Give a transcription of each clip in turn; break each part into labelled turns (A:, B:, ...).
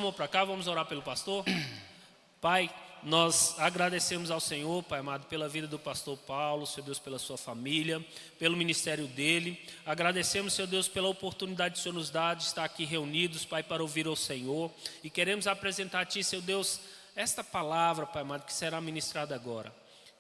A: Vamos para cá, vamos orar pelo pastor. Pai, nós agradecemos ao Senhor, Pai amado, pela vida do pastor Paulo, Senhor Deus, pela sua família, pelo ministério dele. Agradecemos, Senhor Deus, pela oportunidade que o Senhor nos dá de estar aqui reunidos, Pai, para ouvir ao Senhor. E queremos apresentar a Ti, Senhor Deus, esta palavra, Pai amado, que será ministrada agora.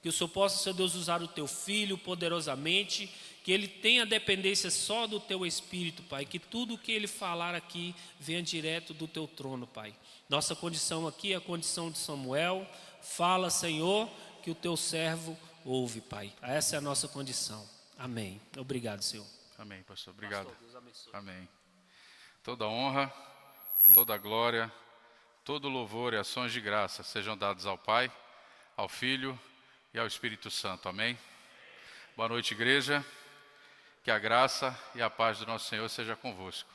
A: Que o Senhor possa, Senhor Deus, usar o Teu Filho poderosamente, que ele tenha dependência só do Teu Espírito, Pai, que tudo o que ele falar aqui venha direto do Teu trono, Pai. Nossa condição aqui é a condição de Samuel. Fala, Senhor, que o Teu servo ouve, Pai. Essa é a nossa condição. Amém. Obrigado, Senhor.
B: Amém, pastor. Obrigado.
A: Pastor, Deus abençoe.
B: Amém. Toda honra, toda glória, todo louvor e ações de graça sejam dados ao Pai, ao Filho e ao Espírito Santo. Amém. Boa noite, igreja. Que a graça e a paz do nosso Senhor seja convosco.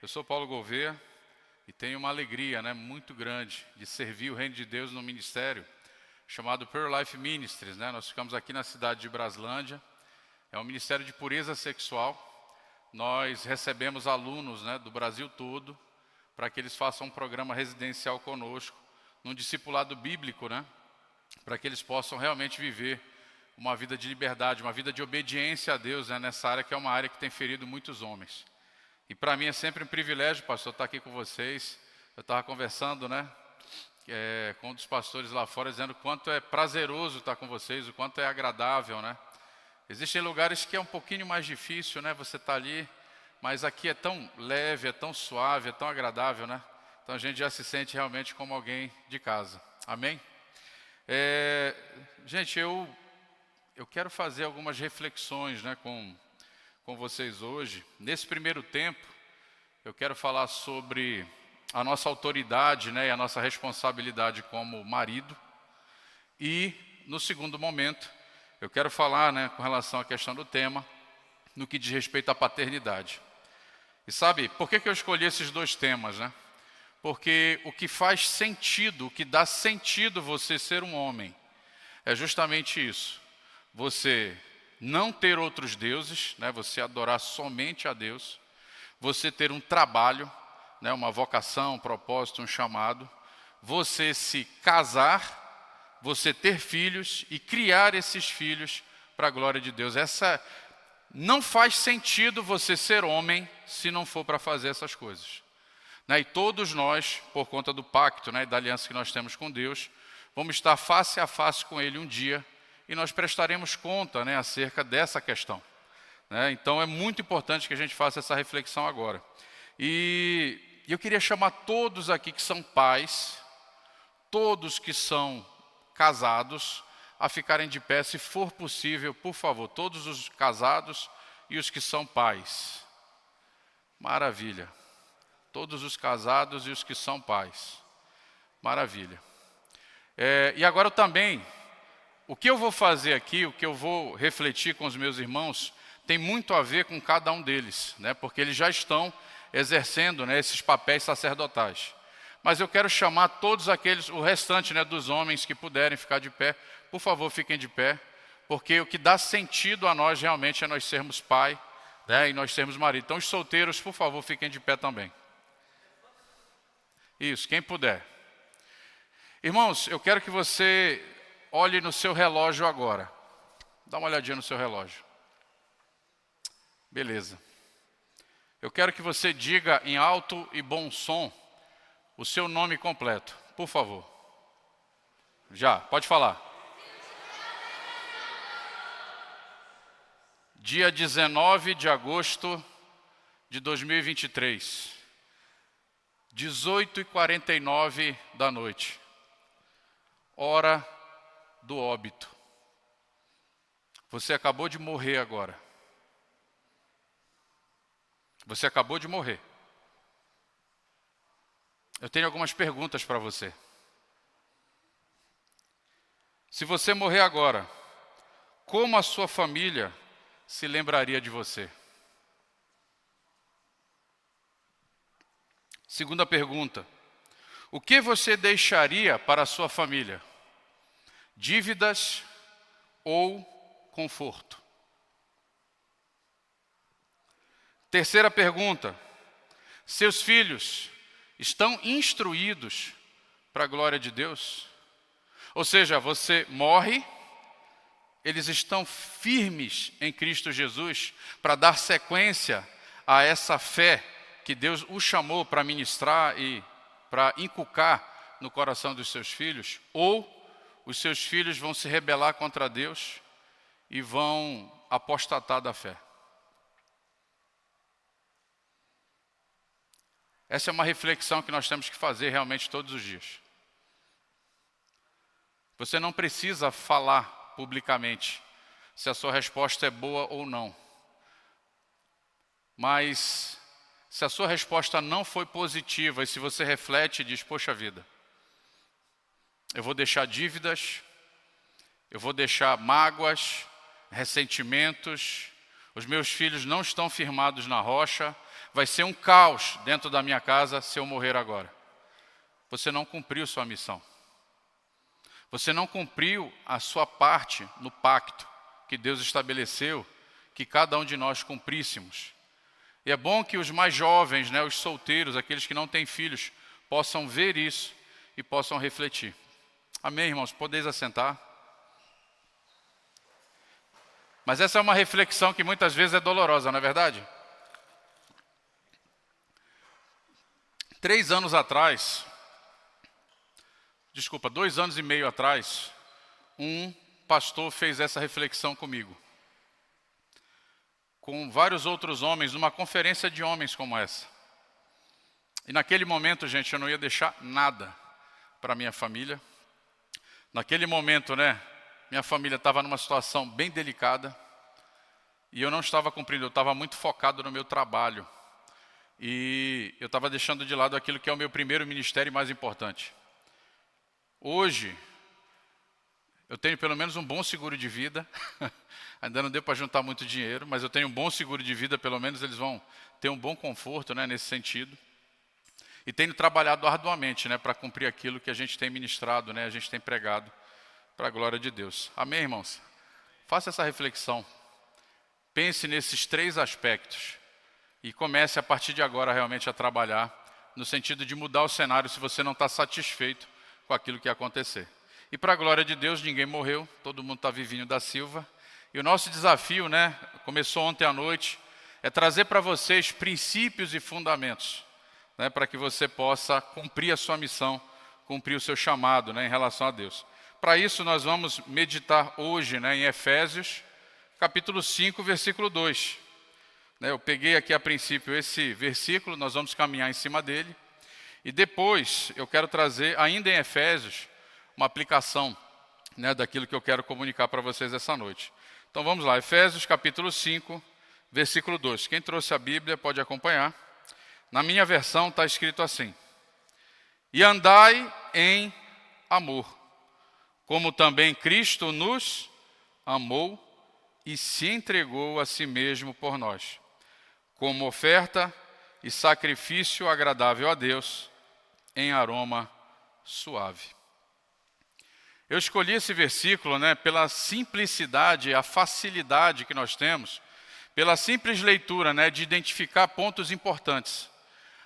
B: Eu sou Paulo Gouveia e tenho uma alegria, muito grande de servir o reino de Deus no ministério chamado Pearl Life Ministries. Nós ficamos aqui na cidade de Braslândia. É um ministério de pureza sexual. Nós recebemos alunos do Brasil todo para que eles façam um programa residencial conosco, num discipulado bíblico, para que eles possam realmente viver uma vida de liberdade, uma vida de obediência a Deus, nessa área que é uma área que tem ferido muitos homens. E para mim é sempre um privilégio, pastor, estar aqui com vocês. Eu estava conversando, com um dos pastores lá fora, dizendo o quanto é prazeroso estar com vocês, o quanto é agradável, Existem lugares que é um pouquinho mais difícil, você está ali, mas aqui é tão leve, é tão suave, é tão agradável, Então a gente já se sente realmente como alguém de casa. Amém? Gente, eu quero fazer algumas reflexões com vocês hoje. Nesse primeiro tempo, eu quero falar sobre a nossa autoridade e a nossa responsabilidade como marido. E, no segundo momento, eu quero falar com relação à questão do tema, no que diz respeito à paternidade. E sabe, por que eu escolhi esses dois temas? Porque o que faz sentido, o que dá sentido você ser um homem, é justamente isso. Você não ter outros deuses, você adorar somente a Deus, você ter um trabalho, uma vocação, um propósito, um chamado, você se casar, você ter filhos e criar esses filhos para a glória de Deus. Não faz sentido você ser homem se não for para fazer essas coisas. E todos nós, por conta do pacto e da aliança que nós temos com Deus, vamos estar face a face com Ele um dia, e nós prestaremos conta acerca dessa questão. Então é muito importante que a gente faça essa reflexão agora. E eu queria chamar todos aqui que são pais, todos que são casados, a ficarem de pé, se for possível, por favor, todos os casados e os que são pais. Maravilha. Todos os casados e os que são pais. Maravilha. E agora também, o que eu vou fazer aqui, o que eu vou refletir com os meus irmãos, tem muito a ver com cada um deles, porque eles já estão exercendo esses papéis sacerdotais. Mas eu quero chamar todos aqueles, o restante dos homens que puderem ficar de pé, por favor, fiquem de pé, porque o que dá sentido a nós realmente é nós sermos pai, e nós sermos marido. Então os solteiros, por favor, fiquem de pé também. Isso, quem puder. Irmãos, eu quero que você olhe no seu relógio agora. Dá uma olhadinha no seu relógio. Beleza. Eu quero que você diga em alto e bom som o seu nome completo, por favor. Já, pode falar. Dia 19 de agosto de 2023. 18h49 da noite. Hora do óbito. Você acabou de morrer agora. Você acabou de morrer. Eu tenho algumas perguntas para você. Se você morrer agora, como a sua família se lembraria de você? Segunda pergunta. O que você deixaria para a sua família? Dívidas ou conforto? Terceira pergunta. Seus filhos estão instruídos para a glória de Deus? Ou seja, você morre, eles estão firmes em Cristo Jesus para dar sequência a essa fé que Deus os chamou para ministrar e para inculcar no coração dos seus filhos? Ou os seus filhos vão se rebelar contra Deus e vão apostatar da fé? Essa é uma reflexão que nós temos que fazer realmente todos os dias. Você não precisa falar publicamente se a sua resposta é boa ou não. Mas se a sua resposta não foi positiva e se você reflete e diz, poxa vida, eu vou deixar dívidas, eu vou deixar mágoas, ressentimentos, os meus filhos não estão firmados na rocha, vai ser um caos dentro da minha casa se eu morrer agora. Você não cumpriu sua missão. Você não cumpriu a sua parte no pacto que Deus estabeleceu, que cada um de nós cumpríssemos. E é bom que os mais jovens, né, os solteiros, aqueles que não têm filhos, possam ver isso e possam refletir. Amém, irmãos? Podeis assentar. Mas essa é uma reflexão que muitas vezes é dolorosa, não é verdade? 2 anos e meio atrás, um pastor fez essa reflexão comigo, com vários outros homens, numa conferência de homens como essa. E naquele momento, gente, eu não ia deixar nada para minha família. Naquele momento, minha família estava numa situação bem delicada, e eu não estava cumprindo, eu estava muito focado no meu trabalho. E eu estava deixando de lado aquilo que é o meu primeiro ministério mais importante. Hoje, eu tenho pelo menos um bom seguro de vida. Ainda não deu para juntar muito dinheiro, mas eu tenho um bom seguro de vida, pelo menos eles vão ter um bom conforto, nesse sentido. E tenho trabalhado arduamente, para cumprir aquilo que a gente tem ministrado, a gente tem pregado para a glória de Deus. Amém, irmãos? Faça essa reflexão. Pense nesses 3 aspectos. E comece a partir de agora realmente a trabalhar no sentido de mudar o cenário se você não está satisfeito com aquilo que ia acontecer. E para a glória de Deus, ninguém morreu, todo mundo está vivinho da Silva. E o nosso desafio, começou ontem à noite, é trazer para vocês princípios e fundamentos, para que você possa cumprir a sua missão, cumprir o seu chamado, em relação a Deus. Para isso, nós vamos meditar hoje, em Efésios, capítulo 5, versículo 2. Eu peguei aqui a princípio esse versículo, nós vamos caminhar em cima dele. E depois eu quero trazer, ainda em Efésios, uma aplicação daquilo que eu quero comunicar para vocês essa noite. Então vamos lá, Efésios capítulo 5, versículo 2. Quem trouxe a Bíblia pode acompanhar. Na minha versão está escrito assim: E andai em amor, como também Cristo nos amou e se entregou a si mesmo por nós, como oferta e sacrifício agradável a Deus, em aroma suave. Eu escolhi esse versículo, pela simplicidade, a facilidade que nós temos, pela simples leitura, de identificar pontos importantes.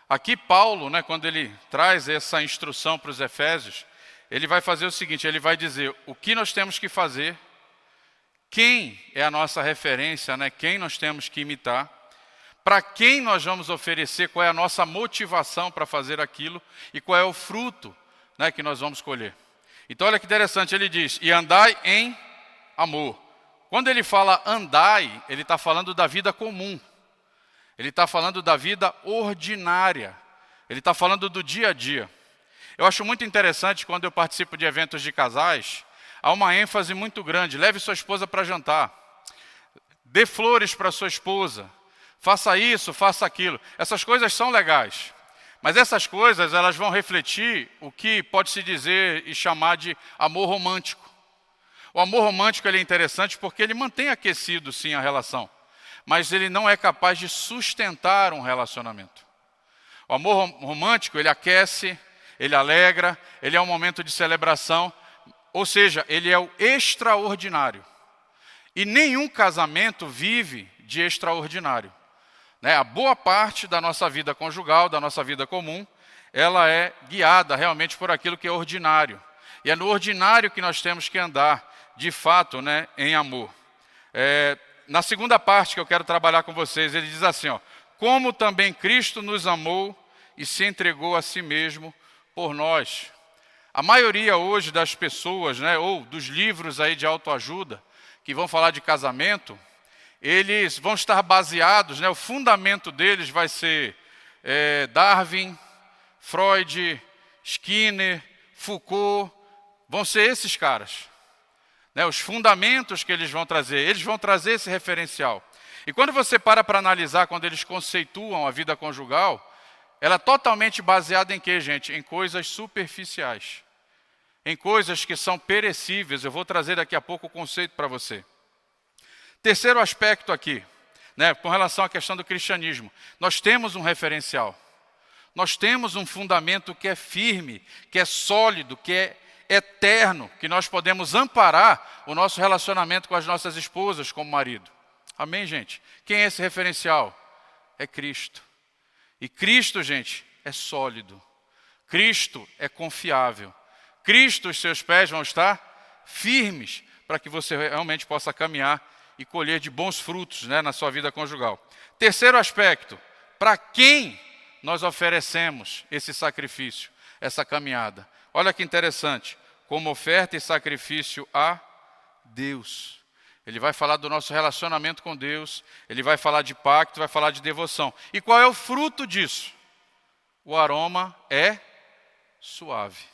B: Aqui Paulo, quando ele traz essa instrução para os Efésios, ele vai fazer o seguinte, ele vai dizer o que nós temos que fazer, quem é a nossa referência, quem nós temos que imitar, para quem nós vamos oferecer, qual é a nossa motivação para fazer aquilo e qual é o fruto que nós vamos colher. Então olha que interessante, ele diz, e andai em amor. Quando ele fala andai, ele está falando da vida comum. Ele está falando da vida ordinária. Ele está falando do dia a dia. Eu acho muito interessante quando eu participo de eventos de casais, há uma ênfase muito grande. Leve sua esposa para jantar. Dê flores para sua esposa. Faça isso, faça aquilo. Essas coisas são legais. Mas essas coisas, elas vão refletir o que pode-se dizer e chamar de amor romântico. O amor romântico ele é interessante porque ele mantém aquecido, sim, a relação. Mas ele não é capaz de sustentar um relacionamento. O amor romântico, ele aquece, ele alegra, ele é um momento de celebração. Ou seja, ele é o extraordinário. E nenhum casamento vive de extraordinário. A boa parte da nossa vida conjugal, da nossa vida comum, ela é guiada realmente por aquilo que é ordinário. E é no ordinário que nós temos que andar, de fato, né, em amor. Na segunda parte que eu quero trabalhar com vocês, ele diz assim, ó, como também Cristo nos amou e se entregou a si mesmo por nós. A maioria hoje das pessoas, né, ou dos livros aí de autoajuda, que vão falar de casamento, eles vão estar baseados, né, o fundamento deles vai ser Darwin, Freud, Skinner, Foucault, vão ser esses caras. Né, os fundamentos que eles vão trazer esse referencial. E quando você para analisar, quando eles conceituam a vida conjugal, ela é totalmente baseada em quê, gente? Em coisas superficiais. Em coisas que são perecíveis. Eu vou trazer daqui a pouco o conceito para você. Terceiro aspecto aqui, né, com relação à questão do cristianismo. Nós temos um referencial. Nós temos um fundamento que é firme, que é sólido, que é eterno, que nós podemos amparar o nosso relacionamento com as nossas esposas como marido. Amém, gente? Quem é esse referencial? É Cristo. E Cristo, gente, é sólido. Cristo é confiável. Cristo, os seus pés vão estar firmes para que você realmente possa caminhar e colher de bons frutos, né, na sua vida conjugal. Terceiro aspecto, para quem nós oferecemos esse sacrifício, essa caminhada? Olha que interessante, como oferta e sacrifício a Deus. Ele vai falar do nosso relacionamento com Deus, ele vai falar de pacto, vai falar de devoção. E qual é o fruto disso? O aroma é suave.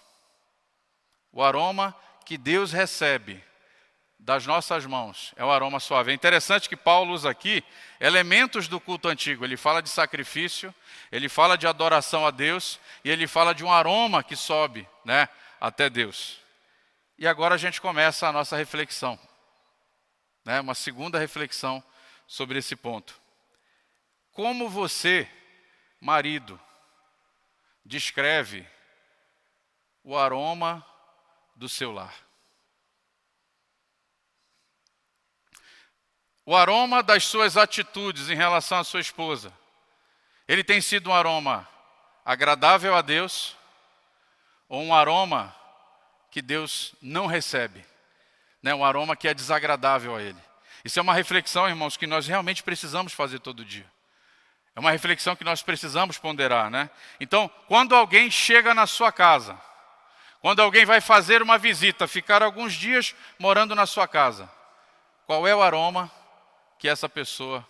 B: O aroma que Deus recebe das nossas mãos é o aroma suave. É interessante que Paulo usa aqui elementos do culto antigo. Ele fala de sacrifício, ele fala de adoração a Deus e ele fala de um aroma que sobe, né, até Deus. E agora a gente começa a nossa reflexão. Uma segunda reflexão sobre esse ponto. Como você, marido, descreve o aroma do seu lar? O aroma das suas atitudes em relação à sua esposa, ele tem sido um aroma agradável a Deus ou um aroma que Deus não recebe? Um aroma que é desagradável a Ele. Isso é uma reflexão, irmãos, que nós realmente precisamos fazer todo dia. É uma reflexão que nós precisamos ponderar, né? Então, quando alguém chega na sua casa, quando alguém vai fazer uma visita, ficar alguns dias morando na sua casa, qual é o aroma que essa pessoa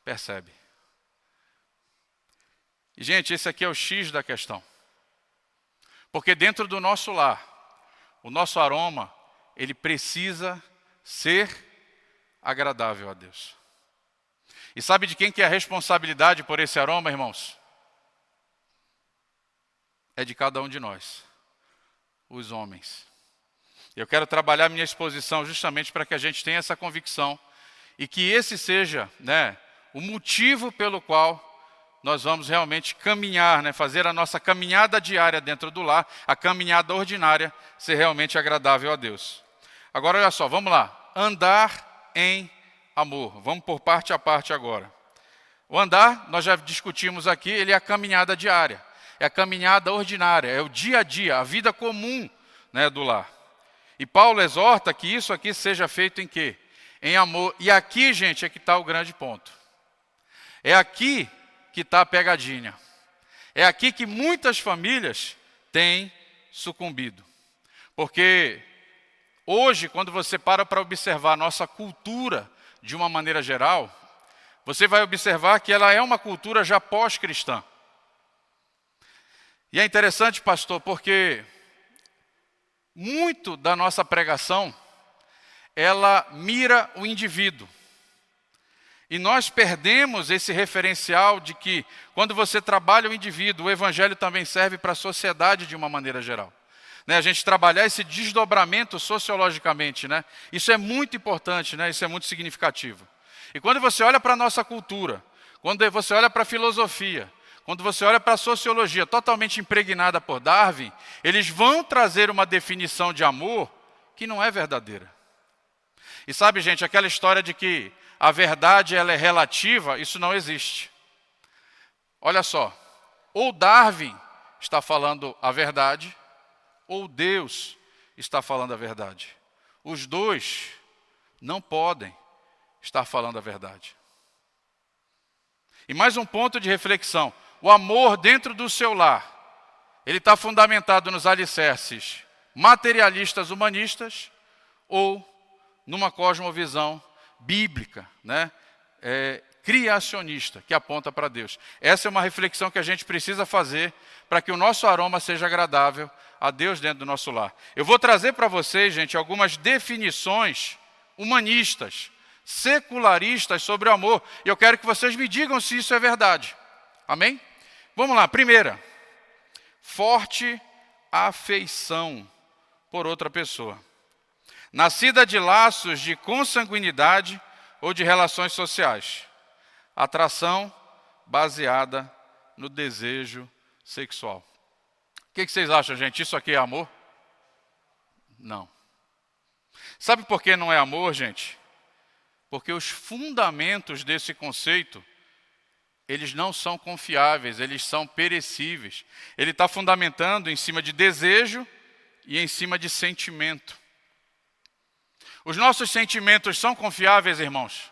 B: percebe? E, gente, esse aqui é o X da questão. Porque dentro do nosso lar, o nosso aroma, ele precisa ser agradável a Deus. E sabe de quem que é a responsabilidade por esse aroma, irmãos? É de cada um de nós, os homens. Eu quero trabalhar minha exposição justamente para que a gente tenha essa convicção e que esse seja, né, o motivo pelo qual nós vamos realmente caminhar, né, fazer a nossa caminhada diária dentro do lar, a caminhada ordinária, ser realmente agradável a Deus. Agora, olha só, vamos lá. Andar em amor. Vamos por parte a parte agora. O andar, nós já discutimos aqui, ele é a caminhada diária. É a caminhada ordinária, é o dia a dia, a vida comum, né, do lar. E Paulo exorta que isso aqui seja feito em quê? Em amor. E aqui, gente, é que está o grande ponto. É aqui que está a pegadinha. É aqui que muitas famílias têm sucumbido. Porque hoje, quando você para observar a nossa cultura de uma maneira geral, você vai observar que ela é uma cultura já pós-cristã. E é interessante, pastor, porque muito da nossa pregação, ela mira o indivíduo. E nós perdemos esse referencial de que, quando você trabalha o indivíduo, o evangelho também serve para a sociedade de uma maneira geral. A gente trabalhar esse desdobramento sociologicamente, né? Isso é muito importante, né? Isso é muito significativo. E quando você olha para a nossa cultura, quando você olha para a filosofia, quando você olha para a sociologia totalmente impregnada por Darwin, eles vão trazer uma definição de amor que não é verdadeira. E sabe, gente, aquela história de que a verdade ela é relativa, isso não existe. Olha só, ou Darwin está falando a verdade ou Deus está falando a verdade. Os dois não podem estar falando a verdade. E mais um ponto de reflexão. O amor dentro do seu lar, ele está fundamentado nos alicerces materialistas humanistas ou numa cosmovisão bíblica, né? Criacionista, que aponta para Deus. Essa é uma reflexão que a gente precisa fazer para que o nosso aroma seja agradável a Deus dentro do nosso lar. Eu vou trazer para vocês, gente, algumas definições humanistas, secularistas sobre o amor. E eu quero que vocês me digam se isso é verdade. Amém? Vamos lá. Primeira, forte afeição por outra pessoa. Nascida de laços de consanguinidade ou de relações sociais. Atração baseada no desejo sexual. O que vocês acham, gente? Isso aqui é amor? Não. Sabe por que não é amor, gente? Porque os fundamentos desse conceito, eles não são confiáveis, eles são perecíveis. Ele está fundamentando em cima de desejo e em cima de sentimento. Os nossos sentimentos são confiáveis, irmãos?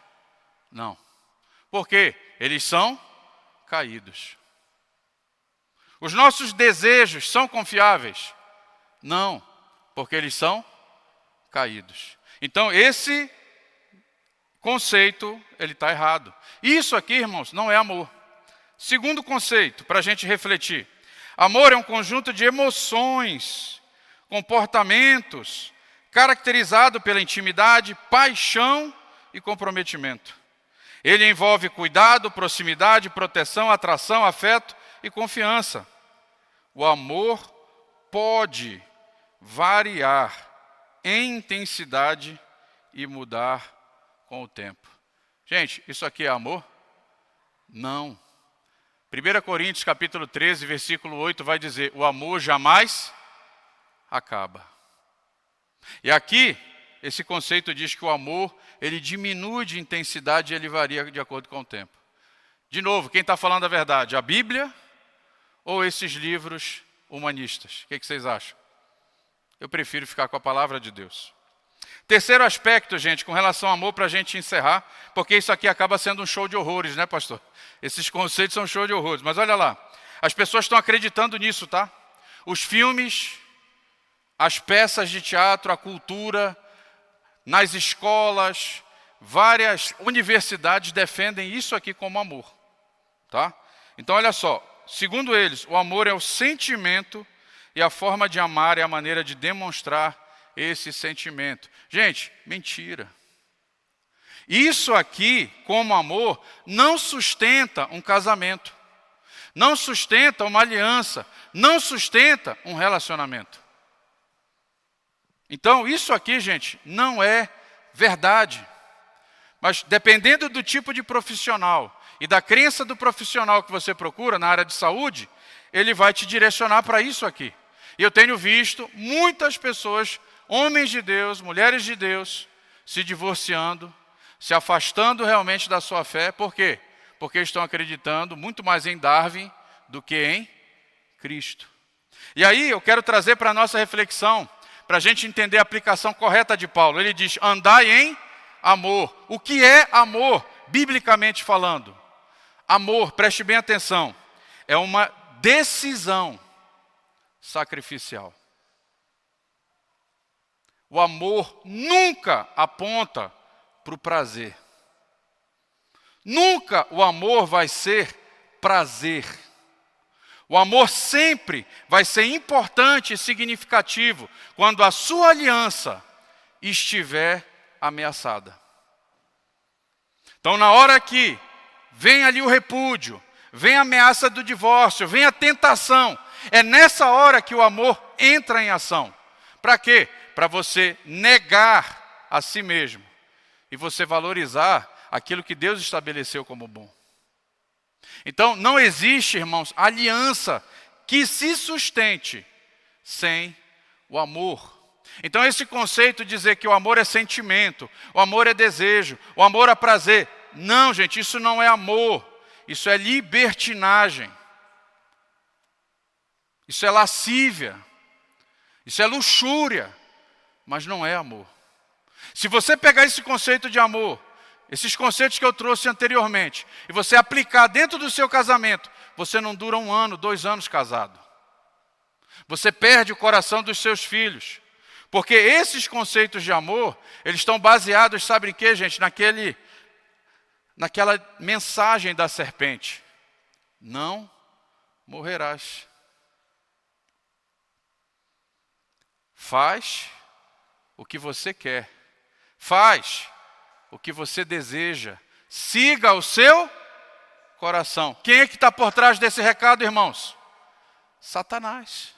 B: Não. Por quê? Eles são caídos. Os nossos desejos são confiáveis? Não, porque eles são caídos. Então, esse conceito, ele está errado. Isso aqui, irmãos, não é amor. Segundo conceito, para a gente refletir. Amor é um conjunto de emoções, comportamentos, caracterizado pela intimidade, paixão e comprometimento. Ele envolve cuidado, proximidade, proteção, atração, afeto e confiança. O amor pode variar em intensidade e mudar com o tempo. Gente, isso aqui é amor? Não. 1 Coríntios capítulo 13, versículo 8 vai dizer, o amor jamais acaba. E aqui, esse conceito diz que o amor, ele diminui de intensidade e ele varia de acordo com o tempo. De novo, quem está falando a verdade? A Bíblia ou esses livros humanistas? O que vocês acham? Eu prefiro ficar com a palavra de Deus. Terceiro aspecto, gente, com relação ao amor, para a gente encerrar, porque isso aqui acaba sendo um show de horrores, né, pastor? Esses conceitos são um show de horrores. Mas olha lá, as pessoas estão acreditando nisso, tá? Os filmes, as peças de teatro, a cultura, nas escolas, várias universidades defendem isso aqui como amor, tá? Então, olha só, segundo eles, o amor é o sentimento e a forma de amar é a maneira de demonstrar esse sentimento. Gente, mentira. Isso aqui, como amor, não sustenta um casamento, não sustenta uma aliança, não sustenta um relacionamento. Então, isso aqui, gente, não é verdade. Mas dependendo do tipo de profissional e da crença do profissional que você procura na área de saúde, ele vai te direcionar para isso aqui. E eu tenho visto muitas pessoas, homens de Deus, mulheres de Deus, se divorciando, se afastando realmente da sua fé. Por quê? Porque estão acreditando muito mais em Darwin do que em Cristo. E aí eu quero trazer para a nossa reflexão, para a gente entender a aplicação correta de Paulo. Ele diz, andai em amor. O que é amor, biblicamente falando? Amor, preste bem atenção, é uma decisão sacrificial. O amor nunca aponta para o prazer. Nunca o amor vai ser prazer. O amor sempre vai ser importante e significativo quando a sua aliança estiver ameaçada. Então, na hora que vem ali o repúdio, vem a ameaça do divórcio, vem a tentação, é nessa hora que o amor entra em ação. Para quê? Para você negar a si mesmo e você valorizar aquilo que Deus estabeleceu como bom. Então, não existe, irmãos, aliança que se sustente sem o amor. Então, esse conceito de dizer que o amor é sentimento, o amor é desejo, o amor é prazer. Não, gente, isso não é amor. Isso é libertinagem. isso é lascívia, isso é luxúria, mas não é amor. Se você pegar esse conceito de amor, esses conceitos que eu trouxe anteriormente, e você aplicar dentro do seu casamento, você não dura 1 ano, 2 anos casado. Você perde o coração dos seus filhos. Porque esses conceitos de amor, eles estão baseados, sabe em quê, gente? Naquela mensagem da serpente. Não morrerás. Faz o que você quer. Faz o que você deseja. Siga o seu coração. Quem é que está por trás desse recado, irmãos? Satanás.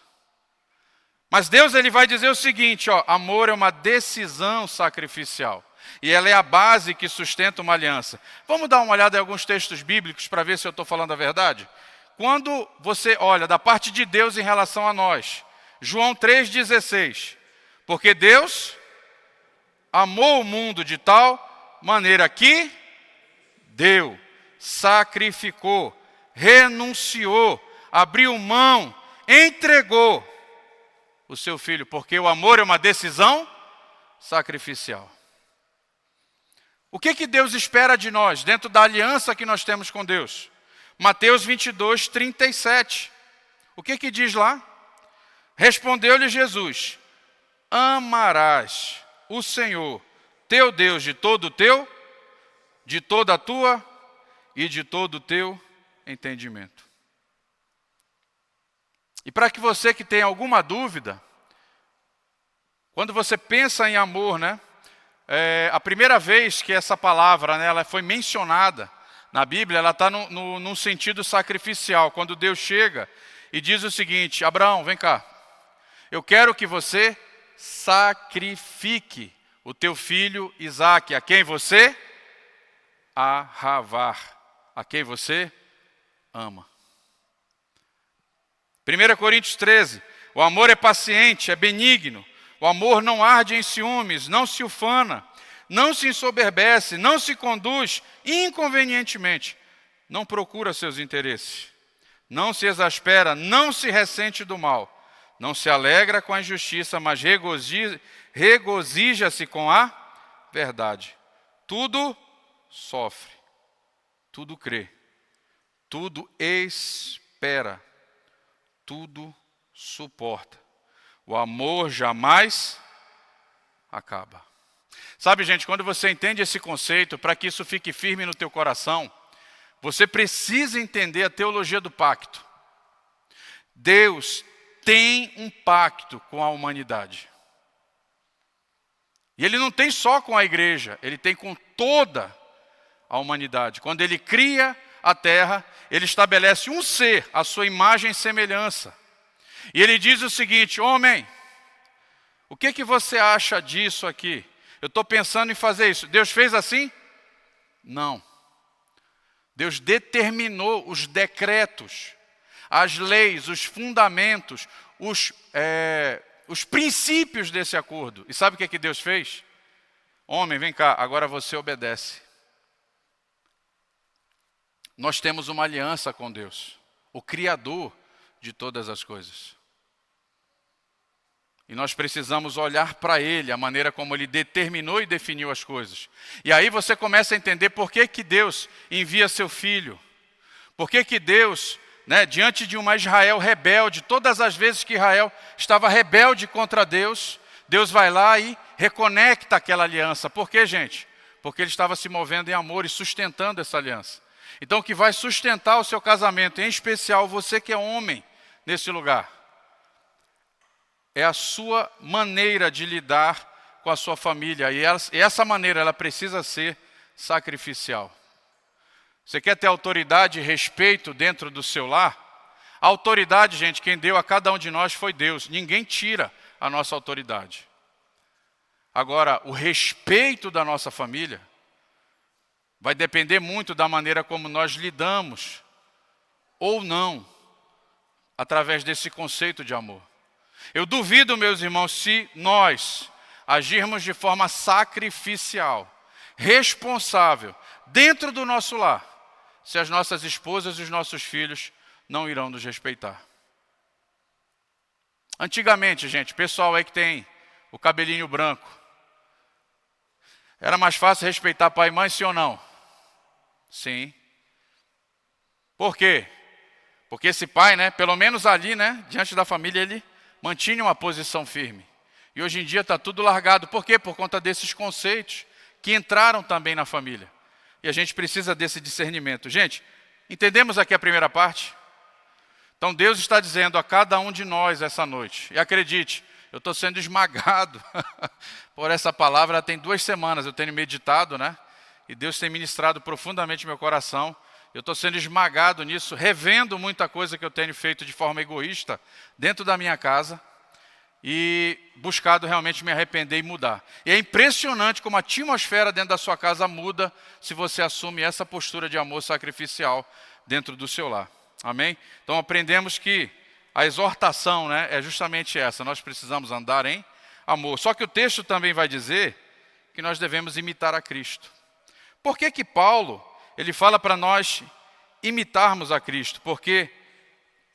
B: Mas Deus, ele vai dizer o seguinte, ó, amor é uma decisão sacrificial. E ela é a base que sustenta uma aliança. Vamos dar uma olhada em alguns textos bíblicos para ver se eu estou falando a verdade? Quando você olha da parte de Deus em relação a nós, João 3,16. Porque Deus amou o mundo de tal maneira que deu, sacrificou, renunciou, abriu mão, entregou o seu filho, porque o amor é uma decisão sacrificial. O que Deus espera de nós, dentro da aliança que nós temos com Deus? Mateus 22:37. O que diz lá? Respondeu-lhe Jesus: amarás o Senhor, teu Deus, de todo o teu, de toda a tua e de todo o teu entendimento. E para que você que tem alguma dúvida, quando você pensa em amor, né? A primeira vez que essa palavra, né, ela foi mencionada na Bíblia, ela está num sentido sacrificial. Quando Deus chega e diz o seguinte: Abraão, vem cá, eu quero que você sacrifique o teu filho Isaque, a quem você ahavar, a quem você ama. 1 Coríntios 13, o amor é paciente, é benigno, o amor não arde em ciúmes, não se ufana, não se ensoberbece, não se conduz inconvenientemente, não procura seus interesses, não se exaspera, não se ressente do mal, não se alegra com a injustiça, mas regozija-se com a verdade. Tudo sofre, tudo crê, tudo espera, tudo suporta. O amor jamais acaba. Sabe, gente, quando você entende esse conceito, para que isso fique firme no teu coração, você precisa entender a teologia do pacto. Deus tem um pacto com a humanidade. E ele não tem só com a igreja, ele tem com toda a humanidade. Quando ele cria a terra, ele estabelece um ser, a sua imagem e semelhança. E ele diz o seguinte: homem, o que você acha disso aqui? Eu estou pensando em fazer isso. Deus fez assim? Não. Deus determinou os decretos, as leis, os fundamentos, os princípios desse acordo. E sabe o que Deus fez? Homem, vem cá, agora você obedece. Nós temos uma aliança com Deus, o Criador de todas as coisas. E nós precisamos olhar para Ele, a maneira como Ele determinou e definiu as coisas. E aí você começa a entender por que Deus envia seu Filho. Por que Deus, né, diante de uma Israel rebelde, todas as vezes que Israel estava rebelde contra Deus, Deus vai lá e reconecta aquela aliança. Por quê, gente? Porque Ele estava se movendo em amor e sustentando essa aliança. Então o que vai sustentar o seu casamento, em especial você que é homem nesse lugar, é a sua maneira de lidar com a sua família. E essa maneira, ela precisa ser sacrificial. Você quer ter autoridade e respeito dentro do seu lar? A autoridade, gente, quem deu a cada um de nós foi Deus. Ninguém tira a nossa autoridade. Agora, o respeito da nossa família vai depender muito da maneira como nós lidamos, ou não, através desse conceito de amor. Eu duvido, meus irmãos, se nós agirmos de forma sacrificial, responsável, dentro do nosso lar, se as nossas esposas e os nossos filhos não irão nos respeitar. Antigamente, gente, pessoal aí que tem o cabelinho branco, era mais fácil respeitar pai e mãe, sim ou não? Sim. Por quê? Porque esse pai, né, pelo menos ali, né, diante da família, ele mantinha uma posição firme. E hoje em dia está tudo largado. Por quê? Por conta desses conceitos que entraram também na família. E a gente precisa desse discernimento. Gente, entendemos aqui a primeira parte? Então Deus está dizendo a cada um de nós essa noite, e acredite, eu estou sendo esmagado por essa palavra, tem 2 semanas eu tenho meditado, né? E Deus tem ministrado profundamente meu coração. Eu estou sendo esmagado nisso, revendo muita coisa que eu tenho feito de forma egoísta dentro da minha casa e buscado realmente me arrepender e mudar. E é impressionante como a atmosfera dentro da sua casa muda se você assume essa postura de amor sacrificial dentro do seu lar. Amém? Então aprendemos que a exortação, né, é justamente essa. Nós precisamos andar em amor. Só que o texto também vai dizer que nós devemos imitar a Cristo. Por que Paulo, ele fala para nós imitarmos a Cristo? Porque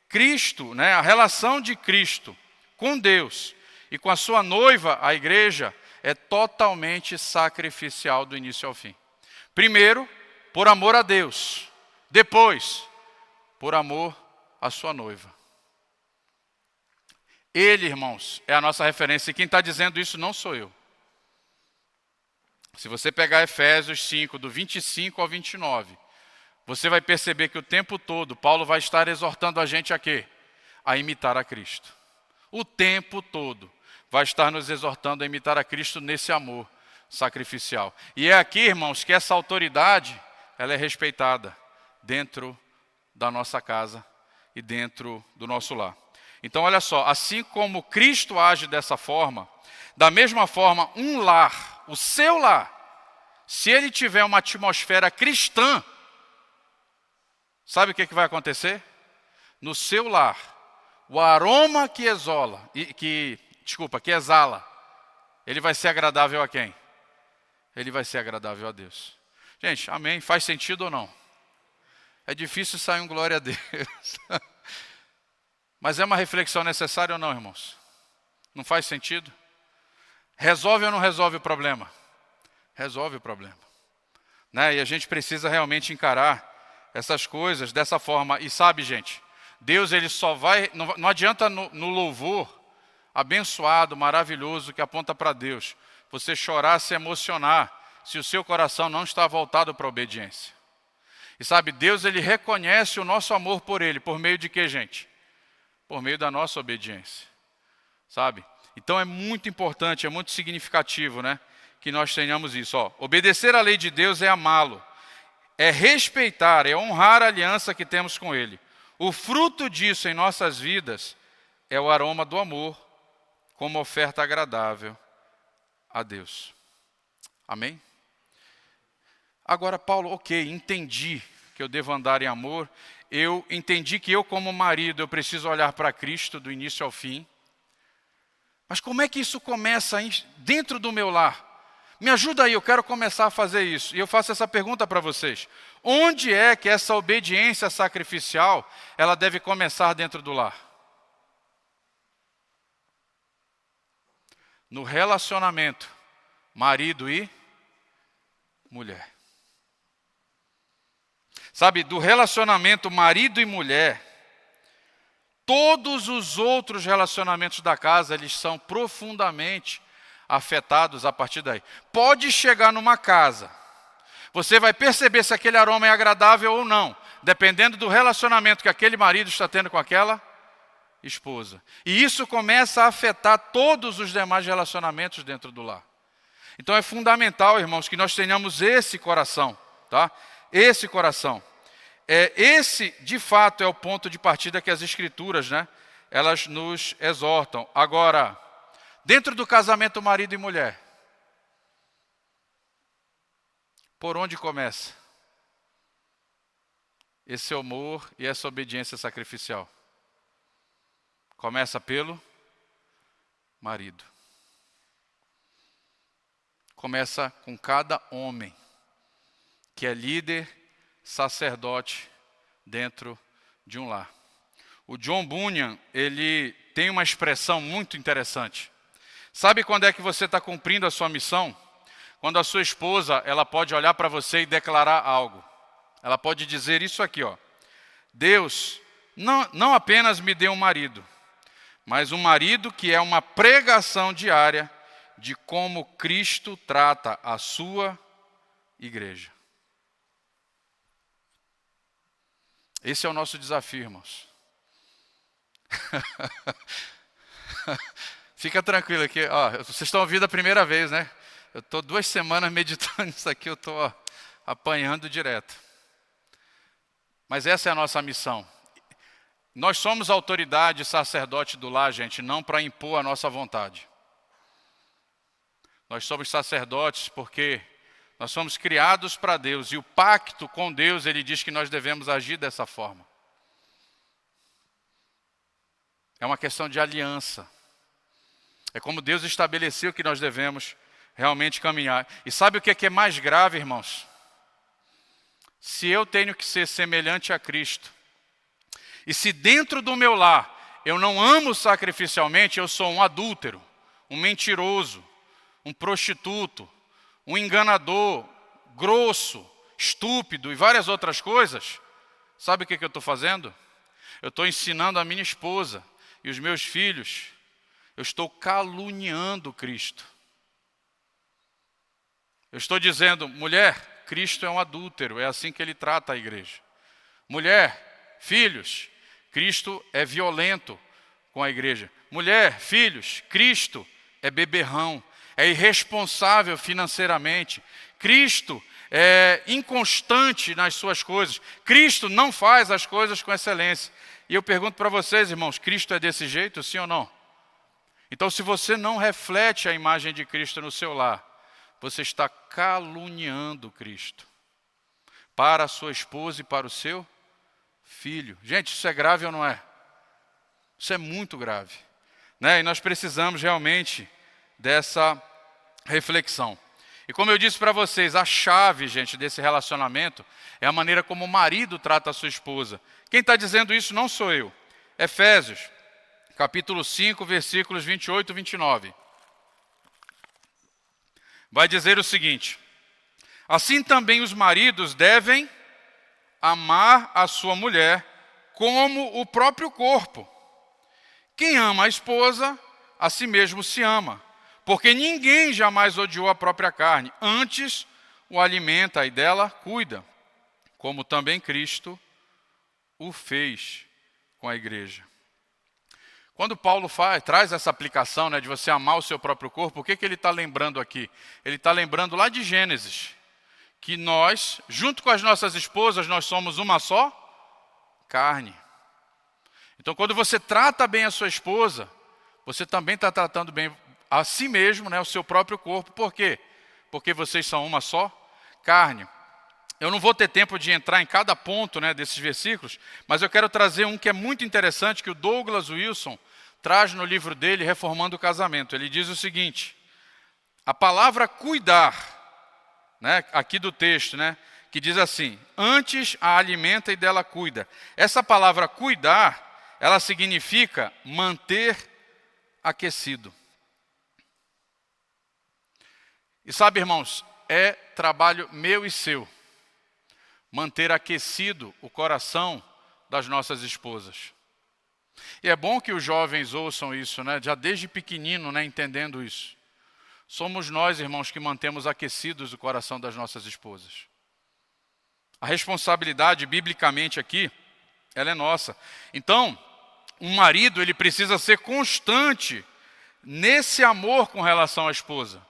B: Cristo, né, a relação de Cristo com Deus e com a sua noiva, a igreja, é totalmente sacrificial do início ao fim. Primeiro, por amor a Deus. Depois, por amor à sua noiva. Ele, irmãos, é a nossa referência. E quem está dizendo isso não sou eu. Se você pegar Efésios 5, do 25 ao 29, você vai perceber que o tempo todo Paulo vai estar exortando a gente a quê? A imitar a Cristo. O tempo todo vai estar nos exortando a imitar a Cristo nesse amor sacrificial. E é aqui, irmãos, que essa autoridade, ela é respeitada dentro da nossa casa e dentro do nosso lar. Então, olha só, assim como Cristo age dessa forma, da mesma forma, um lar, o seu lar, se ele tiver uma atmosfera cristã, sabe o que vai acontecer? No seu lar, o aroma que exala, ele vai ser agradável a quem? Ele vai ser agradável a Deus. Gente, amém? Faz sentido ou não? É difícil sair um glória a Deus. Mas é uma reflexão necessária ou não, irmãos? Não faz sentido? Resolve ou não resolve o problema? Resolve o problema. Né? E a gente precisa realmente encarar essas coisas dessa forma. E sabe, gente, Deus ele só vai... Não adianta no louvor abençoado, maravilhoso, que aponta para Deus, você chorar, se emocionar, se o seu coração não está voltado para a obediência. E sabe, Deus ele reconhece o nosso amor por Ele, por meio de quê, gente? Por meio da nossa obediência, sabe? Então é muito importante, é muito significativo, né? Que nós tenhamos isso, ó. Obedecer à lei de Deus é amá-lo, é respeitar, é honrar a aliança que temos com Ele. O fruto disso em nossas vidas é o aroma do amor, como oferta agradável a Deus. Amém? Agora, Paulo, ok, entendi que eu devo andar em amor, eu entendi que eu como marido, eu preciso olhar para Cristo do início ao fim. Mas como é que isso começa dentro do meu lar? Me ajuda aí, eu quero começar a fazer isso. E eu faço essa pergunta para vocês. Onde é que essa obediência sacrificial, ela deve começar dentro do lar? No relacionamento, marido e mulher. Sabe, do relacionamento marido e mulher, todos os outros relacionamentos da casa, eles são profundamente afetados a partir daí. Pode chegar numa casa, você vai perceber se aquele aroma é agradável ou não, dependendo do relacionamento que aquele marido está tendo com aquela esposa. E isso começa a afetar todos os demais relacionamentos dentro do lar. Então é fundamental, irmãos, que nós tenhamos esse coração, tá? Esse coração. Esse, de fato, é o ponto de partida que as Escrituras, né, elas nos exortam. Agora, dentro do casamento marido e mulher, por onde começa esse amor e essa obediência sacrificial? Começa pelo marido. Começa com cada homem que é líder, sacerdote dentro de um lar. O John Bunyan, ele tem uma expressão muito interessante. Sabe quando é que você está cumprindo a sua missão? Quando a sua esposa, ela pode olhar para você e declarar algo. Ela pode dizer isso aqui, ó. Deus não apenas me deu um marido, mas um marido que é uma pregação diária de como Cristo trata a sua igreja. Esse é o nosso desafio, irmãos. Fica tranquilo aqui, ó, vocês estão ouvindo a primeira vez, né? Eu estou 2 semanas meditando nisso aqui, eu estou apanhando direto. Mas essa é a nossa missão. Nós somos autoridade e sacerdote do lar, gente, não para impor a nossa vontade. Nós somos sacerdotes porque nós somos criados para Deus. E o pacto com Deus, ele diz que nós devemos agir dessa forma. É uma questão de aliança. É como Deus estabeleceu que nós devemos realmente caminhar. E sabe o que é mais grave, irmãos? Se eu tenho que ser semelhante a Cristo, e se dentro do meu lar eu não amo sacrificialmente, eu sou um adúltero, um mentiroso, um prostituto, um enganador, grosso, estúpido e várias outras coisas, sabe o que eu estou fazendo? Eu estou ensinando a minha esposa e os meus filhos, eu estou caluniando Cristo. Eu estou dizendo, mulher, Cristo é um adúltero, é assim que ele trata a igreja. Mulher, filhos, Cristo é violento com a igreja. Mulher, filhos, Cristo é beberrão, é irresponsável financeiramente. Cristo é inconstante nas suas coisas. Cristo não faz as coisas com excelência. E eu pergunto para vocês, irmãos, Cristo é desse jeito, sim ou não? Então, se você não reflete a imagem de Cristo no seu lar, você está caluniando Cristo para a sua esposa e para o seu filho. Gente, isso é grave ou não é? Isso é muito grave, né? E nós precisamos realmente dessa reflexão. E como eu disse para vocês, a chave, gente, desse relacionamento é a maneira como o marido trata a sua esposa. Quem está dizendo isso não sou eu. Efésios, capítulo 5, versículos 28 e 29. Vai dizer o seguinte: assim também os maridos devem amar a sua mulher como o próprio corpo. Quem ama a esposa, a si mesmo se ama, porque ninguém jamais odiou a própria carne, antes o alimenta e dela cuida, como também Cristo o fez com a igreja. Quando Paulo traz essa aplicação, né, de você amar o seu próprio corpo, o que ele está lembrando aqui? Ele está lembrando lá de Gênesis, que nós, junto com as nossas esposas, nós somos uma só carne. Então, quando você trata bem a sua esposa, você também está tratando bem a si mesmo, né, o seu próprio corpo. Por quê? Porque vocês são uma só carne. Eu não vou ter tempo de entrar em cada ponto, né, desses versículos, mas eu quero trazer um que é muito interessante, que o Douglas Wilson traz no livro dele, Reformando o Casamento. Ele diz o seguinte: a palavra cuidar, né, aqui do texto, né, que diz assim, antes a alimenta e dela cuida. Essa palavra cuidar, ela significa manter aquecido. E sabe, irmãos, é trabalho meu e seu manter aquecido o coração das nossas esposas. E é bom que os jovens ouçam isso, né? Já desde pequenino, né? Entendendo isso. Somos nós, irmãos, que mantemos aquecidos o coração das nossas esposas. A responsabilidade, biblicamente aqui, ela é nossa. Então, um marido, ele precisa ser constante nesse amor com relação à esposa.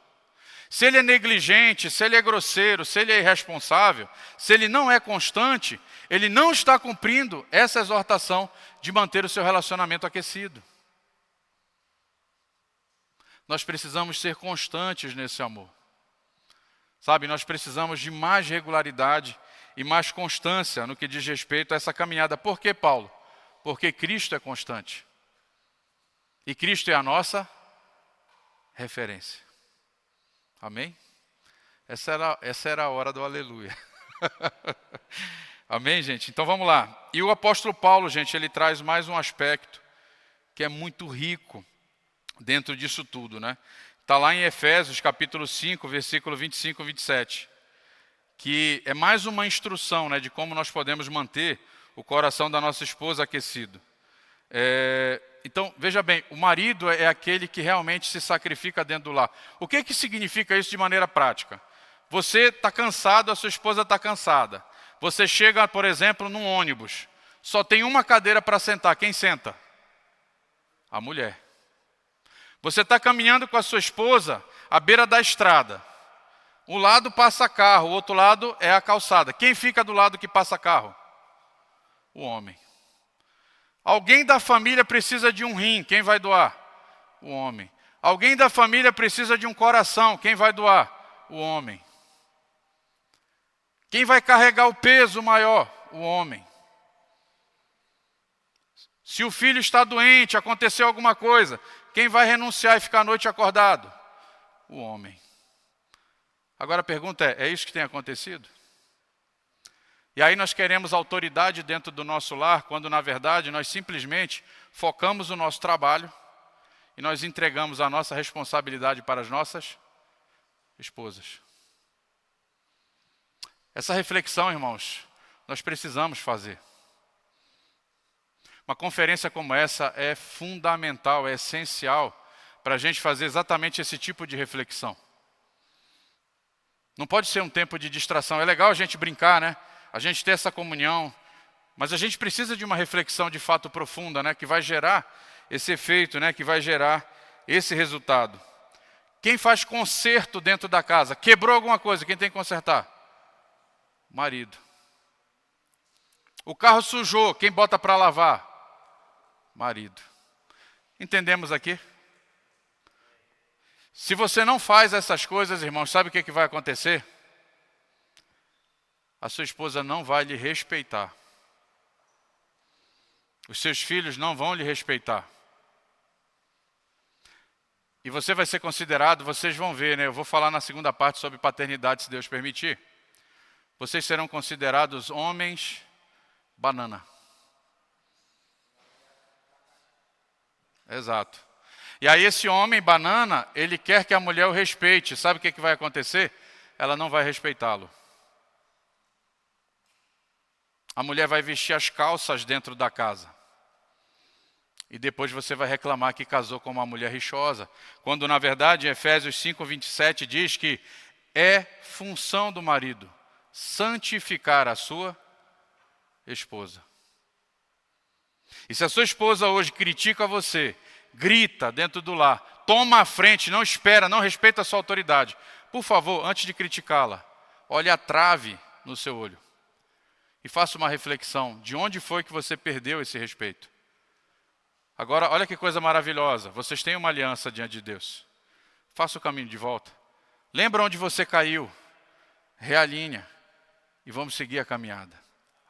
B: Se ele é negligente, se ele é grosseiro, se ele é irresponsável, se ele não é constante, ele não está cumprindo essa exortação de manter o seu relacionamento aquecido. Nós precisamos ser constantes nesse amor. Sabe, nós precisamos de mais regularidade e mais constância no que diz respeito a essa caminhada. Por que, Paulo? Porque Cristo é constante. E Cristo é a nossa referência. Amém? Essa era a hora do aleluia. Amém, gente? Então vamos lá. E o apóstolo Paulo, gente, ele traz mais um aspecto que é muito rico dentro disso tudo, né? Está lá em Efésios, capítulo 5, versículo 25 e 27, que é mais uma instrução, né, de como nós podemos manter o coração da nossa esposa aquecido. Então, veja bem, o marido é aquele que realmente se sacrifica dentro do lar. O que significa isso de maneira prática? Você está cansado, a sua esposa está cansada. Você chega, por exemplo, num ônibus. Só tem uma cadeira para sentar. Quem senta? A mulher. Você está caminhando com a sua esposa à beira da estrada. Um lado passa carro, o outro lado é a calçada. Quem fica do lado que passa carro? O homem. Alguém da família precisa de um rim. Quem vai doar? O homem. Alguém da família precisa de um coração. Quem vai doar? O homem. Quem vai carregar o peso maior? O homem. Se o filho está doente, aconteceu alguma coisa, quem vai renunciar e ficar a noite acordado? O homem. Agora a pergunta é isso que tem acontecido? E aí nós queremos autoridade dentro do nosso lar, quando na verdade nós simplesmente focamos o nosso trabalho e nós entregamos a nossa responsabilidade para as nossas esposas. Essa reflexão, irmãos, nós precisamos fazer. Uma conferência como essa é fundamental, é essencial para a gente fazer exatamente esse tipo de reflexão. Não pode ser um tempo de distração. É legal a gente brincar, né? A gente ter essa comunhão, mas a gente precisa de uma reflexão de fato profunda, né? Que vai gerar esse efeito, né? Que vai gerar esse resultado. Quem faz conserto dentro da casa? Quebrou alguma coisa, quem tem que consertar? Marido. O carro sujou, quem bota para lavar? Marido. Entendemos aqui? Se você não faz essas coisas, irmãos, sabe o que vai acontecer? A sua esposa não vai lhe respeitar. Os seus filhos não vão lhe respeitar. E você vai ser considerado, vocês vão ver, né? Eu vou falar na segunda parte sobre paternidade, se Deus permitir. Vocês serão considerados homens banana. Exato. E aí esse homem banana, ele quer que a mulher o respeite. Sabe o que vai acontecer? Ela não vai respeitá-lo. A mulher vai vestir as calças dentro da casa. E depois você vai reclamar que casou com uma mulher rixosa. Quando na verdade, em Efésios 5, 27 diz que é função do marido santificar a sua esposa. E se a sua esposa hoje critica você, grita dentro do lar, toma a frente, não espera, não respeita a sua autoridade, por favor, antes de criticá-la, olhe a trave no seu olho. E faça uma reflexão de onde foi que você perdeu esse respeito. Agora, olha que coisa maravilhosa. Vocês têm uma aliança diante de Deus. Faça o caminho de volta. Lembra onde você caiu. Realinha. E vamos seguir a caminhada.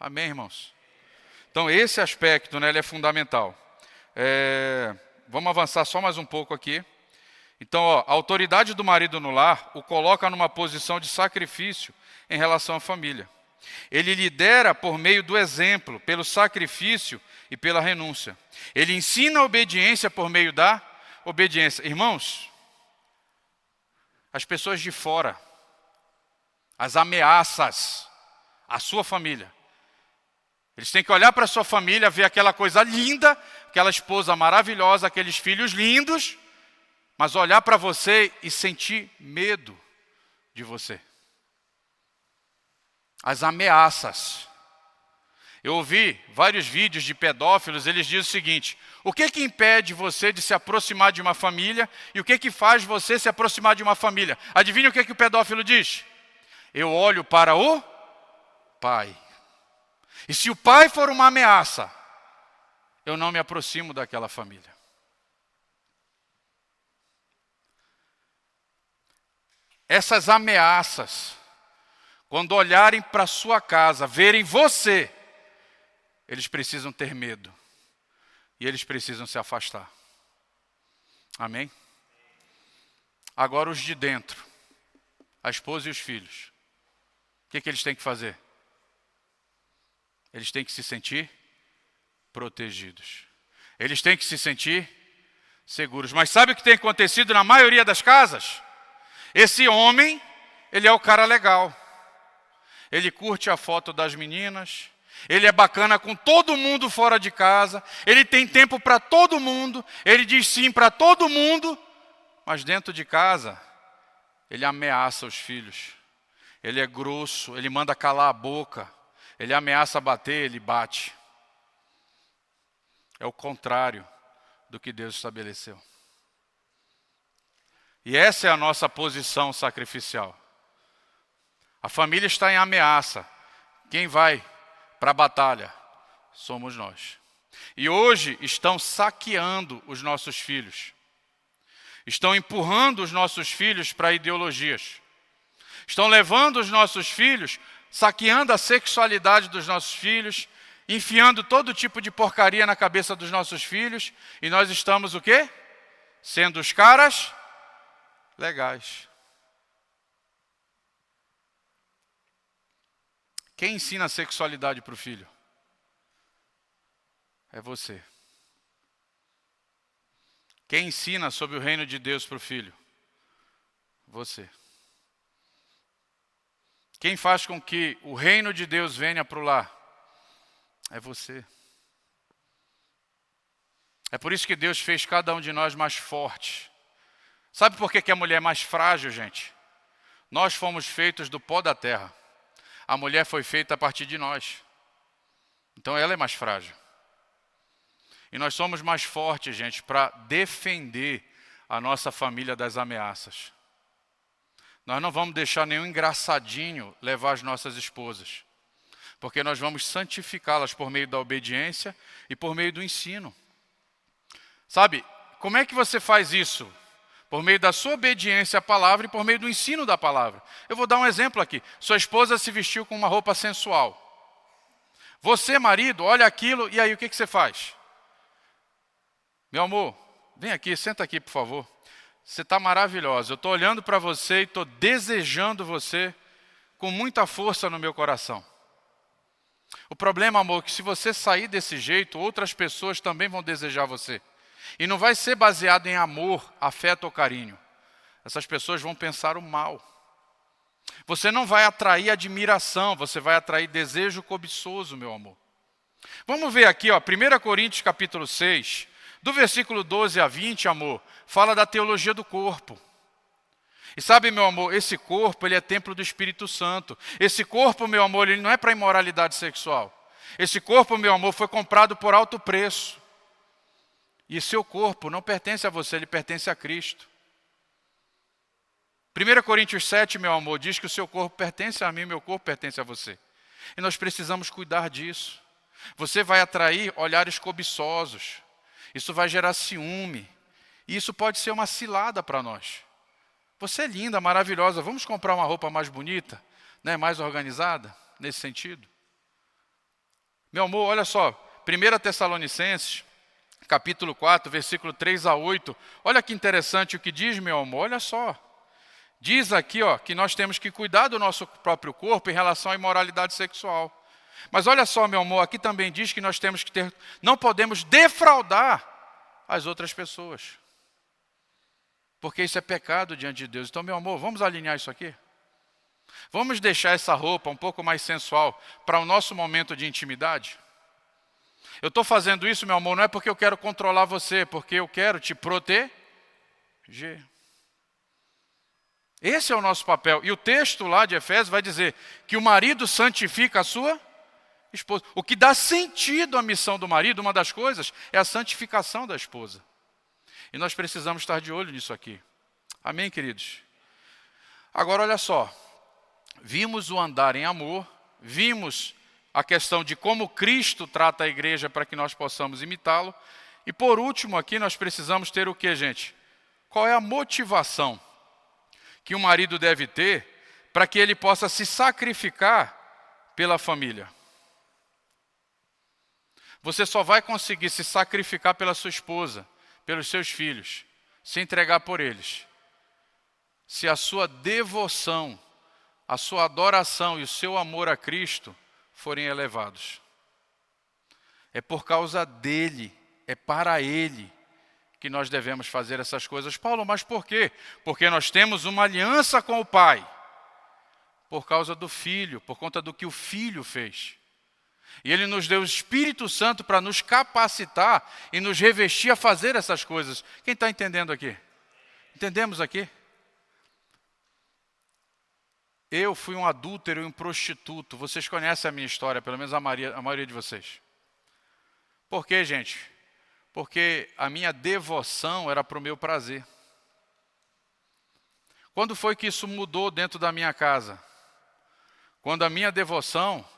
B: Amém, irmãos? Então, esse aspecto, né, ele é fundamental. Vamos avançar só mais um pouco aqui. Então, a autoridade do marido no lar o coloca numa posição de sacrifício em relação à família. Ele lidera por meio do exemplo, pelo sacrifício e pela renúncia. Ele ensina a obediência por meio da obediência. Irmãos, as pessoas de fora, as ameaças à sua família, eles têm que olhar para a sua família, ver aquela coisa linda, aquela esposa maravilhosa, aqueles filhos lindos, mas olhar para você e sentir medo de você. As ameaças. Eu ouvi vários vídeos de pedófilos, eles dizem o seguinte: o que impede você de se aproximar de uma família e o que faz você se aproximar de uma família? Adivinha o que o pedófilo diz? Eu olho para o pai. E se o pai for uma ameaça, eu não me aproximo daquela família. Essas ameaças, quando olharem para a sua casa, verem você, eles precisam ter medo. E eles precisam se afastar. Amém? Agora os de dentro, a esposa e os filhos. O que eles têm que fazer? eles têm que se sentir protegidos. Eles têm que se sentir seguros. Mas sabe o que tem acontecido na maioria das casas? Esse homem, ele é o cara legal. Ele curte a foto das meninas. Ele é bacana com todo mundo fora de casa. Ele tem tempo para todo mundo. Ele diz sim para todo mundo. Mas dentro de casa, ele ameaça os filhos. Ele é grosso, ele manda calar a boca. Ele ameaça bater, ele bate. É o contrário do que Deus estabeleceu. E essa é a nossa posição sacrificial. A família está em ameaça. Quem vai para a batalha? Somos nós. E hoje estão saqueando os nossos filhos. Estão empurrando os nossos filhos para ideologias. Estão levando os nossos filhos, saqueando a sexualidade dos nossos filhos, enfiando todo tipo de porcaria na cabeça dos nossos filhos. E nós estamos o quê? Sendo os caras legais. Quem ensina a sexualidade para o filho? É você. Quem ensina sobre o reino de Deus para o filho? Você. Quem faz com que o reino de Deus venha para o lar? É você. É por isso que Deus fez cada um de nós mais forte. Sabe por que a mulher é mais frágil, gente? Nós fomos feitos do pó da terra. A mulher foi feita a partir de nós. Então ela é mais frágil. E nós somos mais fortes, gente, para defender a nossa família das ameaças. Nós não vamos deixar nenhum engraçadinho levar as nossas esposas. Porque nós vamos santificá-las por meio da obediência e por meio do ensino. Sabe, como é que você faz isso? Por meio da sua obediência à palavra e por meio do ensino da palavra. Eu vou dar um exemplo aqui. Sua esposa se vestiu com uma roupa sensual. Você, marido, olha aquilo e aí o que você faz? Meu amor, vem aqui, senta aqui, por favor. Você está maravilhosa. Eu estou olhando para você e estou desejando você com muita força no meu coração. O problema, amor, é que se você sair desse jeito, outras pessoas também vão desejar você. E não vai ser baseado em amor, afeto ou carinho. Essas pessoas vão pensar o mal. Você não vai atrair admiração, você vai atrair desejo cobiçoso, meu amor. Vamos ver aqui, ó, 1 Coríntios capítulo 6, do versículo 12 a 20, amor, fala da teologia do corpo. E sabe, meu amor, esse corpo, ele é templo do Espírito Santo. Esse corpo, meu amor, ele não é para imoralidade sexual. Esse corpo, meu amor, foi comprado por alto preço. E seu corpo não pertence a você, ele pertence a Cristo. 1 Coríntios 7, meu amor, diz que o seu corpo pertence a mim, meu corpo pertence a você. E nós precisamos cuidar disso. Você vai atrair olhares cobiçosos. Isso vai gerar ciúme. E isso pode ser uma cilada para nós. Você é linda, maravilhosa. Vamos comprar uma roupa mais bonita, né, mais organizada, nesse sentido? Meu amor, olha só. 1 Tessalonicenses, capítulo 4, versículo 3 a 8. Olha que interessante o que diz, meu amor. Olha só. Diz aqui, ó, que nós temos que cuidar do nosso próprio corpo em relação à imoralidade sexual. Mas olha só, meu amor, aqui também diz que nós temos que não podemos defraudar as outras pessoas. Porque isso é pecado diante de Deus. Então, meu amor, vamos alinhar isso aqui? Vamos deixar essa roupa um pouco mais sensual para o nosso momento de intimidade? Eu estou fazendo isso, meu amor, não é porque eu quero controlar você, porque eu quero te proteger. Esse é o nosso papel. E o texto lá de Efésios vai dizer que o marido santifica a sua esposa. O que dá sentido à missão do marido, uma das coisas, é a santificação da esposa. E nós precisamos estar de olho nisso aqui. Amém, queridos? Agora, olha só. Vimos o andar em amor, vimos a questão de como Cristo trata a igreja para que nós possamos imitá-lo. E por último aqui nós precisamos ter o que, gente? Qual é a motivação que o marido deve ter para que ele possa se sacrificar pela família? Você só vai conseguir se sacrificar pela sua esposa, pelos seus filhos, se entregar por eles, se a sua devoção, a sua adoração e o seu amor a Cristo forem elevados. É por causa dele, é para ele que nós devemos fazer essas coisas. Paulo, mas por quê? Porque nós temos uma aliança com o Pai. Por causa do Filho, por conta do que o Filho fez. E Ele nos deu o Espírito Santo para nos capacitar e nos revestir a fazer essas coisas. Quem está entendendo aqui? Entendemos aqui? Eu fui um adúltero e um prostituto. Vocês conhecem a minha história, pelo menos a maioria de vocês. Por quê, gente? Porque a minha devoção era para o meu prazer. Quando foi que isso mudou dentro da minha casa? Quando a minha devoção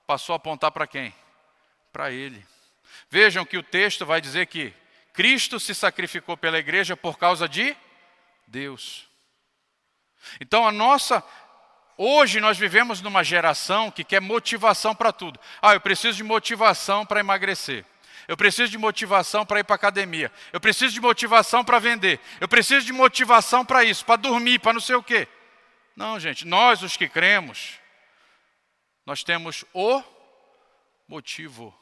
B: passou a apontar para quem? Para Ele. Vejam que o texto vai dizer que Cristo se sacrificou pela igreja por causa de Deus. Então hoje nós vivemos numa geração que quer motivação para tudo. Eu preciso de motivação para emagrecer. Eu preciso de motivação para ir para a academia. Eu preciso de motivação para vender. Eu preciso de motivação para isso, para dormir, para não sei o quê. Não, gente, nós os que cremos, nós temos o motivo.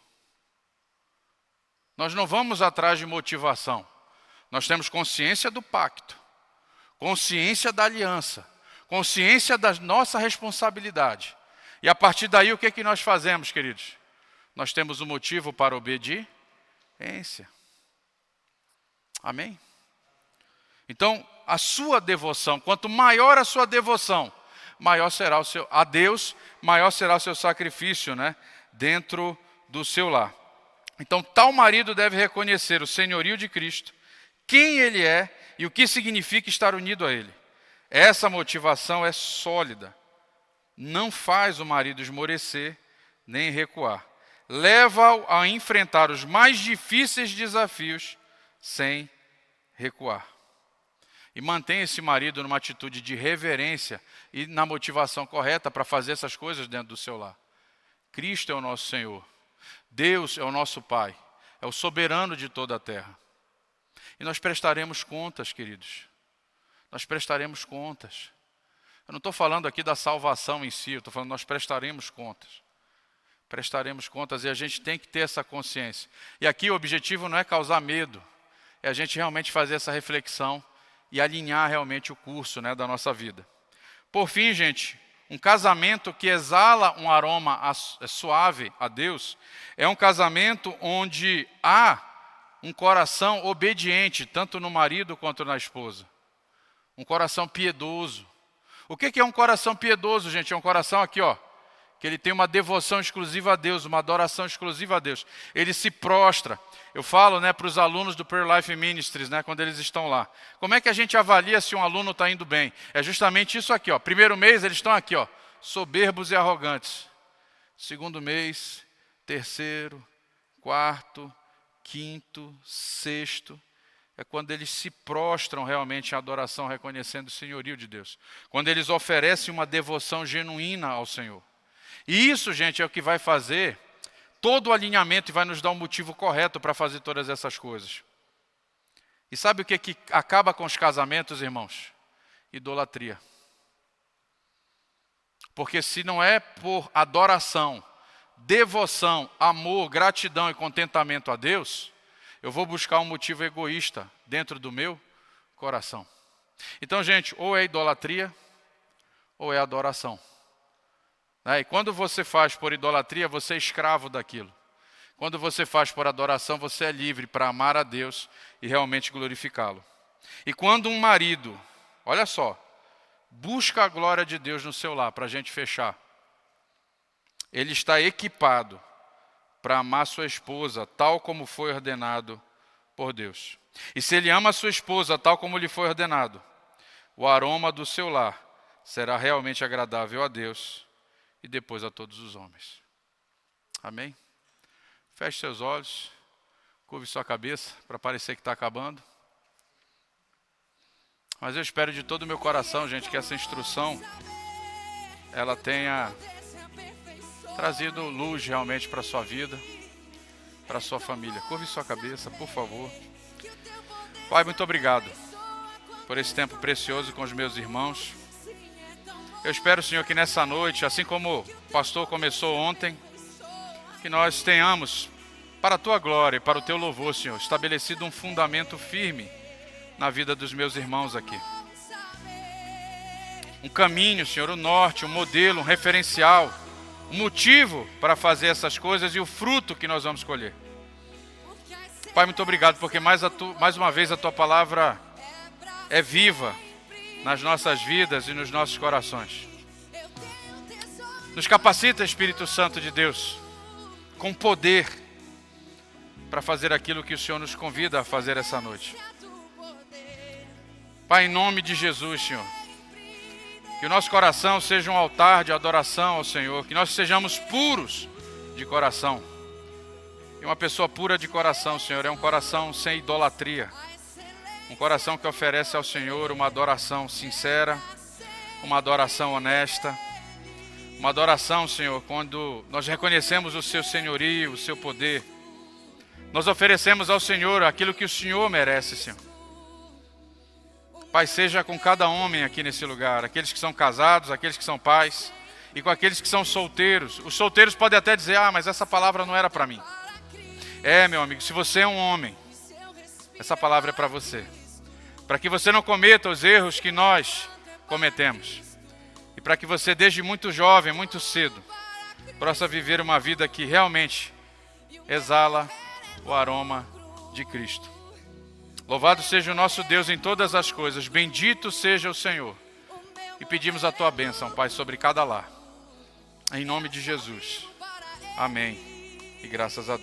B: Nós não vamos atrás de motivação. Nós temos consciência do pacto, consciência da aliança, consciência da nossa responsabilidade. E a partir daí, o que é que nós fazemos, queridos? Nós temos o motivo para obediência. Amém? Então, a sua devoção, quanto maior a sua devoção, maior será a Deus, maior será o seu sacrifício, né, dentro do seu lar. Então, tal marido deve reconhecer o senhorio de Cristo, quem Ele é e o que significa estar unido a Ele. Essa motivação é sólida. Não faz o marido esmorecer nem recuar. Leva-o a enfrentar os mais difíceis desafios sem recuar. E mantém esse marido numa atitude de reverência e na motivação correta para fazer essas coisas dentro do seu lar. Cristo é o nosso Senhor. Deus é o nosso Pai. É o soberano de toda a terra. E nós prestaremos contas, queridos. Nós prestaremos contas. Eu não estou falando aqui da salvação em si, eu estou falando nós prestaremos contas. Prestaremos contas e a gente tem que ter essa consciência. E aqui o objetivo não é causar medo, é a gente realmente fazer essa reflexão e alinhar realmente o curso, né, da nossa vida. Por fim, gente, um casamento que exala um aroma suave a Deus é um casamento onde há um coração obediente, tanto no marido quanto na esposa. Um coração piedoso. O que é um coração piedoso, gente? É um coração aqui, ó, que ele tem uma devoção exclusiva a Deus, uma adoração exclusiva a Deus. Ele se prostra. Eu falo, né, para os alunos do Prayer Life Ministries, né, quando eles estão lá. Como é que a gente avalia se um aluno está indo bem? É justamente isso aqui, ó. Primeiro mês eles estão aqui, ó, soberbos e arrogantes. Segundo mês, terceiro, quarto, quinto, sexto. É quando eles se prostram realmente em adoração, reconhecendo o senhorio de Deus. Quando eles oferecem uma devoção genuína ao Senhor. E isso, gente, é o que vai fazer todo o alinhamento e vai nos dar um motivo correto para fazer todas essas coisas. E sabe o que acaba com os casamentos, irmãos? Idolatria. Porque se não é por adoração, devoção, amor, gratidão e contentamento a Deus, eu vou buscar um motivo egoísta dentro do meu coração. Então, gente, ou é idolatria, ou é adoração. E quando você faz por idolatria, você é escravo daquilo. Quando você faz por adoração, você é livre para amar a Deus e realmente glorificá-lo. E quando um marido, olha só, busca a glória de Deus no seu lar, para a gente fechar, ele está equipado para amar sua esposa tal como foi ordenado por Deus. E se ele ama a sua esposa tal como lhe foi ordenado, o aroma do seu lar será realmente agradável a Deus e depois a todos os homens. Amém? Feche seus olhos, curve sua cabeça para parecer que está acabando. Mas eu espero de todo o meu coração, gente, que essa instrução ela tenha trazido luz realmente para a sua vida, para a sua família. Curve sua cabeça, por favor. Pai, muito obrigado por esse tempo precioso com os meus irmãos. Eu espero, Senhor, que nessa noite, assim como o pastor começou ontem, que nós tenhamos para a tua glória e para o teu louvor, Senhor, estabelecido um fundamento firme na vida dos meus irmãos aqui. Um caminho, Senhor, um norte, um modelo, um referencial, um motivo para fazer essas coisas e o fruto que nós vamos colher. Pai, muito obrigado, porque mais uma vez a tua palavra é viva nas nossas vidas e nos nossos corações. Nos capacita, Espírito Santo de Deus, com poder, para fazer aquilo que o Senhor nos convida a fazer essa noite. Pai, em nome de Jesus, Senhor, que o nosso coração seja um altar de adoração ao Senhor, que nós sejamos puros de coração. E uma pessoa pura de coração, Senhor, é um coração sem idolatria. Um coração que oferece ao Senhor uma adoração sincera, uma adoração honesta, uma adoração, Senhor, quando nós reconhecemos o seu senhorio, o seu poder. Nós oferecemos ao Senhor aquilo que o Senhor merece, Senhor. Pai, seja com cada homem aqui nesse lugar, aqueles que são casados, aqueles que são pais, e com aqueles que são solteiros. Os solteiros podem até dizer, mas essa palavra não era para mim. Meu amigo, se você é um homem, essa palavra é para você. Para que você não cometa os erros que nós cometemos. E para que você, desde muito jovem, muito cedo, possa viver uma vida que realmente exala o aroma de Cristo. Louvado seja o nosso Deus em todas as coisas. Bendito seja o Senhor. E pedimos a tua bênção, Pai, sobre cada lar. Em nome de Jesus. Amém. E graças a Deus.